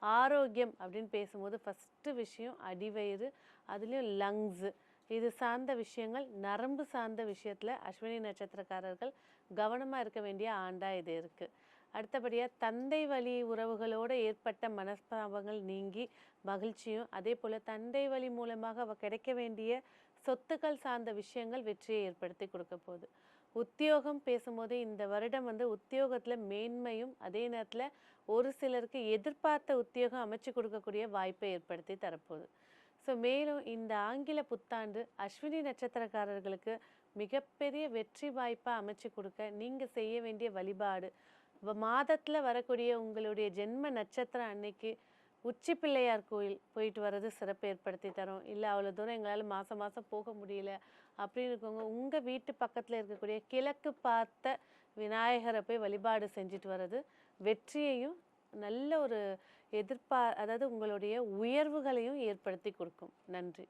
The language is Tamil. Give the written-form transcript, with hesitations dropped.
ஆரோக்கியம் அப்படின்னு பேசும்போது ஃபஸ்ட்டு விஷயம் அடிவயிறு, அதுலேயும் லங்ஸு. இது சார்ந்த விஷயங்கள், நரம்பு சார்ந்த விஷயத்தில் அஸ்வினி நட்சத்திரக்காரர்கள் கவனமாக இருக்க வேண்டிய ஆண்டா இது இருக்குது. அடுத்தபடியாக தந்தை வழி உறவுகளோடு ஏற்பட்ட மனஸ்தாபங்கள் நீங்கி மகிழ்ச்சியும், அதே போல் தந்தை வழி மூலமாக கிடைக்க வேண்டிய சொத்துக்கள் சார்ந்த விஷயங்கள் வெற்றியை ஏற்படுத்தி கொடுக்க போகுது. உத்தியோகம் பேசும்போது இந்த வருடம் உத்தியோகத்தில் மேன்மையும், அதே நேரத்தில் ஒரு சிலருக்கு எதிர்பார்த்த உத்தியோகம் அமைச்சு கொடுக்கக்கூடிய வாய்ப்பை ஏற்படுத்தி தரப்போகுது. ஸோ மேலும் இந்த ஆங்கில புத்தாண்டு அஸ்வினி நட்சத்திரக்காரர்களுக்கு மிகப்பெரிய வெற்றி வாய்ப்பாக அமைச்சு கொடுக்க நீங்கள் செய்ய வேண்டிய வழிபாடு, மாதத்தில் வரக்கூடிய உங்களுடைய ஜென்ம நட்சத்திரம் அன்னைக்கு உச்சி பிள்ளையார் கோயில் போயிட்டு வர்றது சிறப்பு ஏற்படுத்தி தரும். இல்லை அவ்வளோ தூரம் எங்களால் மாதம் மாதம் போக முடியல அப்படின்னு இருக்கவங்க உங்கள் வீட்டு பக்கத்தில் இருக்கக்கூடிய கிழக்கு பார்த்த விநாயகரை போய் வழிபாடு செஞ்சுட்டு வர்றது வெற்றியையும் நல்ல ஒரு அதாவது உங்களுடைய உயர்வுகளையும் ஏற்படுத்தி கொடுக்கும். நன்றி.